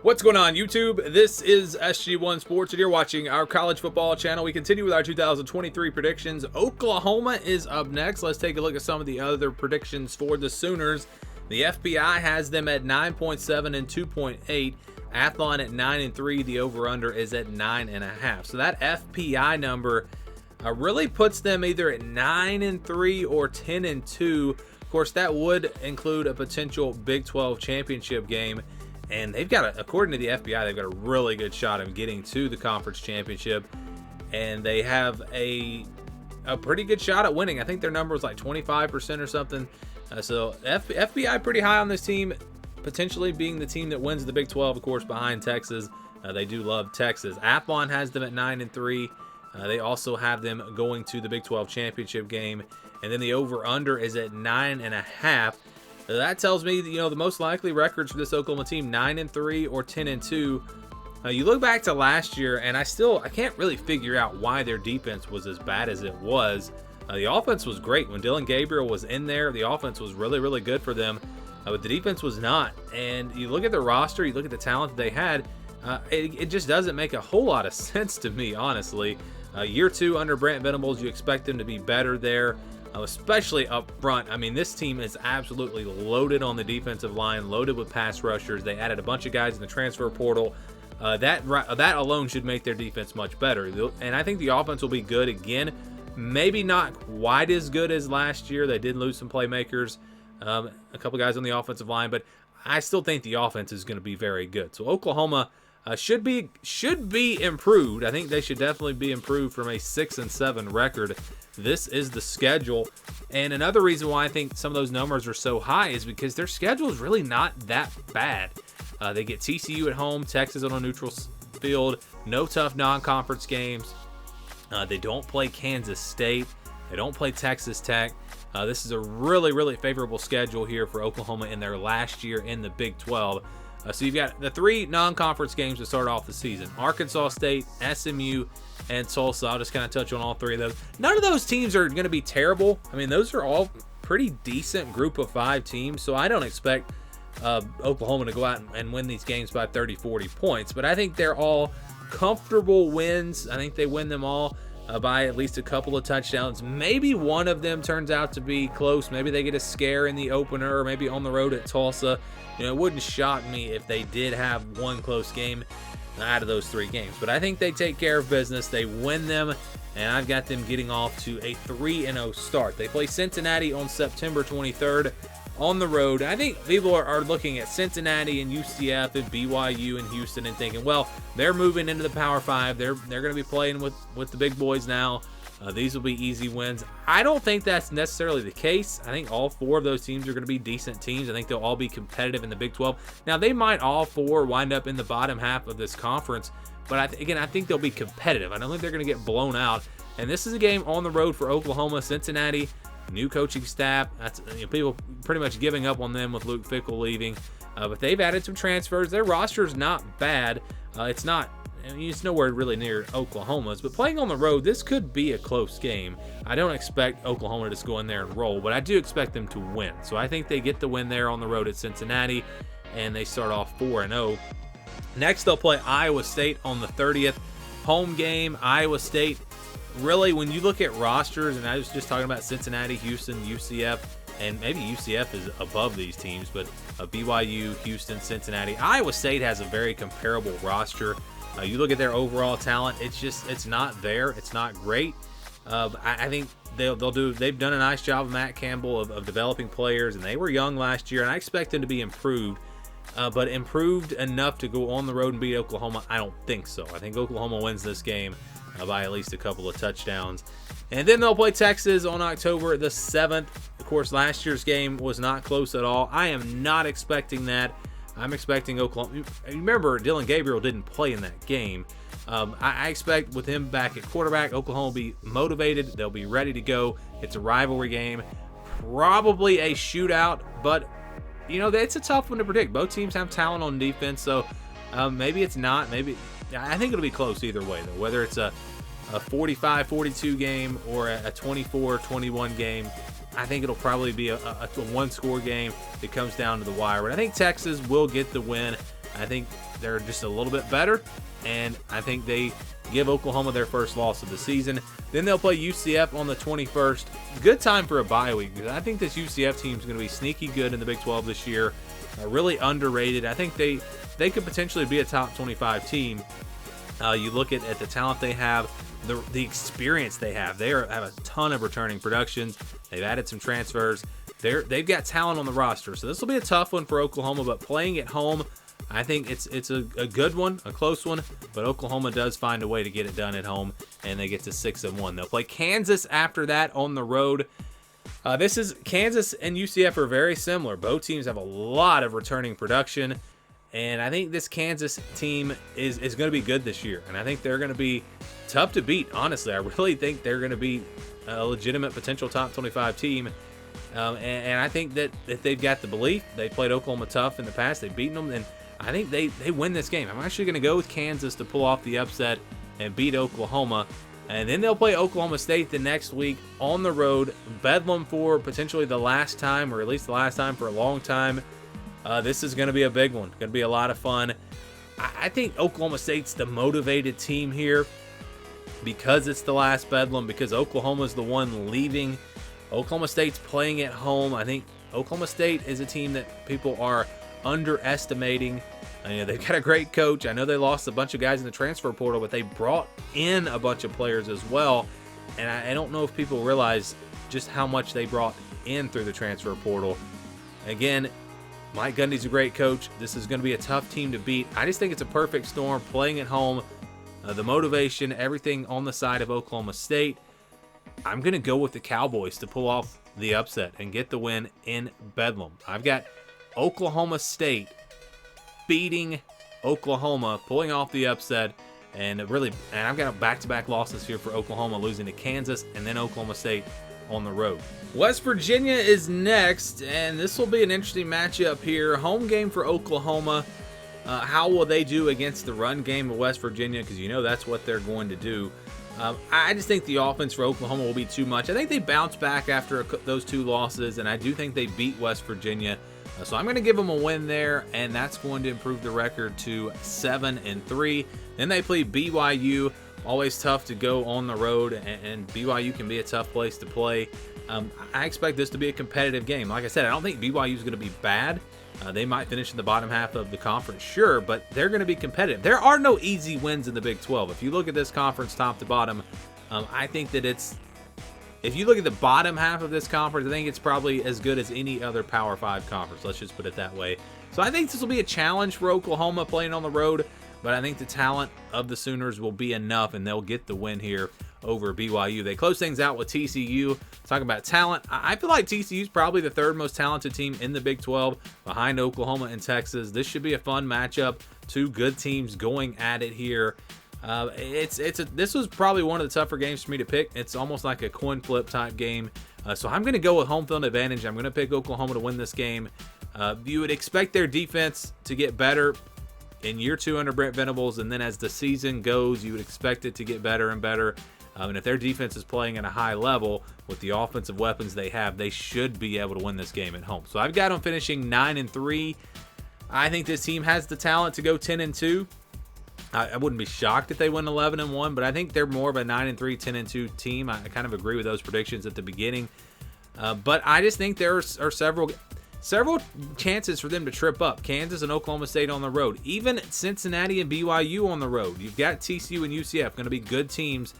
What's going on, YouTube? This is SG1 Sports, and you're watching our college football channel. We continue with our 2023 predictions. Oklahoma is up next. Let's take a look at some of the other predictions for the Sooners. The FPI has them at 9.7 and 2.8. Athlon at 9 and 3. The over/under is at 9.5. So that FPI number really puts them either at 9 and 3 or 10 and 2. Of course, that would include a potential Big 12 championship game. And they've got, according to the FBI, they've got a really good shot of getting to the conference championship. And they have a pretty good shot at winning. I think their number was like 25% or something. So FBI pretty high on this team, potentially being the team that wins the Big 12, of course, behind Texas. They do love Texas. Athlon has them at 9 and 3. They also have them going to the Big 12 championship game. And then the over-under is at 9.5. That tells me, the most likely records for this Oklahoma team, 9 and 3 or 10 and 2. You look back to last year, and I can't really figure out why their defense was as bad as it was. The offense was great. When Dylan Gabriel was in there, the offense was really, really good for them. But the defense was not. And you look at the roster, you look at the talent that they had, it just doesn't make a whole lot of sense to me, honestly. Year 2 under Brent Venables, you expect them to be better there. Especially up front. I mean, this team is absolutely loaded on the defensive line, loaded with pass rushers. They added a bunch of guys in the transfer portal. That alone should make their defense much better. And I think the offense will be good again. Maybe not quite as good as last year. They did lose some playmakers, a couple guys on the offensive line, but I still think the offense is going to be very good. So Oklahoma should be improved. I think they should definitely be improved from a 6-7 record. This is the schedule. And another reason why I think some of those numbers are so high is because their schedule is really not that bad. They get TCU at home, Texas on a neutral field, no tough non-conference games. They don't play Kansas State. They don't play Texas Tech. This is a really, really favorable schedule here for Oklahoma in their last year in the Big 12. So you've got the 3 non-conference games to start off the season: Arkansas State, SMU, and Tulsa. I'll just kind of touch on all 3 of those. None of those teams are going to be terrible. I mean, those are all pretty decent group of 5 teams, so I don't expect Oklahoma to go out and win these games by 30, 40 points. But I think they're all comfortable wins. I think they win them all by at least a couple of touchdowns. Maybe one of them turns out to be close. Maybe they get a scare in the opener, or maybe on the road at Tulsa. It wouldn't shock me if they did have one close game out of those 3 games. But I think they take care of business. They win them, and I've got them getting off to a 3-0 start. They play Cincinnati on September 23rd on the road. I think people are looking at Cincinnati and UCF and BYU and Houston and thinking, well, they're moving into the Power 5. They're going to be playing with the big boys now. These will be easy wins. I don't think that's necessarily the case. I think all 4 of those teams are going to be decent teams. I think they'll all be competitive in the Big 12. Now, they might all 4 wind up in the bottom half of this conference, but I think they'll be competitive. I don't think they're going to get blown out. And this is a game on the road for Oklahoma. Cincinnati, new coaching staff. That's people pretty much giving up on them with Luke Fickell leaving. But they've added some transfers. Their roster is not bad. It's nowhere really near Oklahoma's, but playing on the road, this could be a close game. I don't expect Oklahoma to just go in there and roll, but I do expect them to win. So I think they get the win there on the road at Cincinnati, and they start off 4-0. Next, they'll play Iowa State on the 30th. Home game, Iowa State. Really, when you look at rosters, and I was just talking about Cincinnati, Houston, UCF, and maybe UCF is above these teams, but BYU, Houston, Cincinnati. Iowa State has a very comparable roster. You look at their overall talent, it's not there. It's not great. I think they've done a nice job of Matt Campbell of developing players, and they were young last year, and I expect them to be improved. But improved enough to go on the road and beat Oklahoma, I don't think so. I think Oklahoma wins this game by at least a couple of touchdowns. And then they'll play Texas on October the 7th. Of course, last year's game was not close at all. I am not expecting that. I'm expecting Oklahoma. Remember, Dylan Gabriel didn't play in that game. I expect with him back at quarterback, Oklahoma will be motivated. They'll be ready to go. It's a rivalry game. Probably a shootout, but, it's a tough one to predict. Both teams have talent on defense, so maybe it's not. I think it'll be close either way, though, whether it's a 45-42 game or a 24-21 game. I think it'll probably be a one-score game that comes down to the wire. But I think Texas will get the win. I think they're just a little bit better, and I think they give Oklahoma their first loss of the season. Then they'll play UCF on the 21st. Good time for a bye week, because I think this UCF team is going to be sneaky good in the Big 12 this year. Really underrated. I think they could potentially be a top 25 team. You look at the talent they have, the experience they have. They have a ton of returning productions. They've added some transfers. They've got talent on the roster. So this will be a tough one for Oklahoma, but playing at home, I think it's a good one, a close one, but Oklahoma does find a way to get it done at home, and they get to 6-1. They'll play Kansas after that on the road. Kansas and UCF are very similar. Both teams have a lot of returning production, and I think this Kansas team is going to be good this year, and I think they're going to be tough to beat. Honestly, I really think they're going to be a legitimate potential top 25 team. And I think that if they've got the belief, they played Oklahoma tough in the past, they've beaten them, and I think they win this game. I'm actually going to go with Kansas to pull off the upset and beat Oklahoma. And then they'll play Oklahoma State the next week on the road. Bedlam for potentially the last time, or at least the last time for a long time. This is going to be a big one. Going to be a lot of fun. I think Oklahoma State's the motivated team here because it's the last Bedlam, because Oklahoma's the one leaving. Oklahoma State's playing at home. I think Oklahoma State is a team that people are underestimating. They've got a great coach. I know they lost a bunch of guys in the transfer portal, but they brought in a bunch of players as well. And I don't know if people realize just how much they brought in through the transfer portal. Again, Mike Gundy's a great coach. This is going to be a tough team to beat. I just think it's a perfect storm, playing at home, the motivation, everything on the side of Oklahoma State. I'm going to go with the Cowboys to pull off the upset and get the win in Bedlam. I've got Oklahoma State beating Oklahoma, pulling off the upset, and I've got back-to-back losses here for Oklahoma, losing to Kansas and then Oklahoma State on the road. West Virginia is next, and this will be an interesting matchup here. Home game for Oklahoma. How will they do against the run game of West Virginia? Because you know that's what they're going to do. I just think the offense for Oklahoma will be too much. I think they bounce back after those two losses, and I do think they beat West Virginia. So I'm going to give them a win there, and that's going to improve the record to 7-3. Then they play BYU. Always tough to go on the road, and BYU can be a tough place to play. I expect this to be a competitive game. Like I said, I don't think BYU is going to be bad. They might finish in the bottom half of the conference, sure, but they're going to be competitive. There are no easy wins in the Big 12. If you look at this conference top to bottom, I think that if you look at the bottom half of this conference, I think it's probably as good as any other Power 5 conference. Let's just put it that way. So I think this will be a challenge for Oklahoma playing on the road, but I think the talent of the Sooners will be enough, and they'll get the win here over BYU. They close things out with TCU. Talking about talent, I feel like TCU is probably the third most talented team in the Big 12 behind Oklahoma and Texas. This should be a fun matchup. Two good teams going at it here. This was probably one of the tougher games for me to pick. It's almost like a coin flip type game. So I'm going to go with home field advantage. I'm going to pick Oklahoma to win this game. You would expect their defense to get better in year 2 under Brent Venables, and then as the season goes, you would expect it to get better and better. And if their defense is playing at a high level with the offensive weapons they have, they should be able to win this game at home. So I've got them finishing 9-3. I think this team has the talent to go 10-2. I wouldn't be shocked if they win 11-1, but I think they're more of a 9-3, 10-2 team. I kind of agree with those predictions at the beginning. But I just think there are several chances for them to trip up. Kansas and Oklahoma State on the road. Even Cincinnati and BYU on the road. You've got TCU and UCF going to be good teams.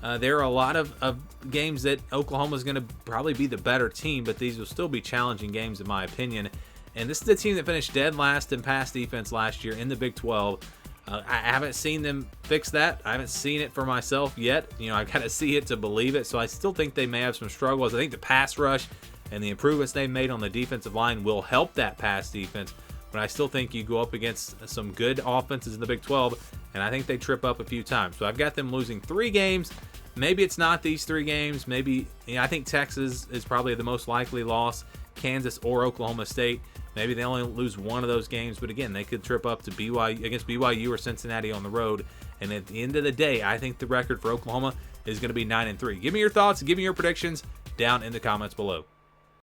There are a lot of games that Oklahoma's going to probably be the better team, but these will still be challenging games in my opinion. And this is the team that finished dead last in pass defense last year in the Big 12. I haven't seen them fix that. I haven't seen it for myself yet. I've got to see it to believe it. So I still think they may have some struggles. I think the pass rush and the improvements they've made on the defensive line will help that pass defense. But I still think you go up against some good offenses in the Big 12, and I think they trip up a few times. So I've got them losing 3 games. Maybe it's not these 3 games. Maybe I think Texas is probably the most likely loss. Kansas or Oklahoma State. Maybe they only lose one of those games, but again, they could trip up to BYU or Cincinnati on the road. And at the end of the day, I think the record for Oklahoma is going to be 9-3. Give me your thoughts, give me your predictions down in the comments below.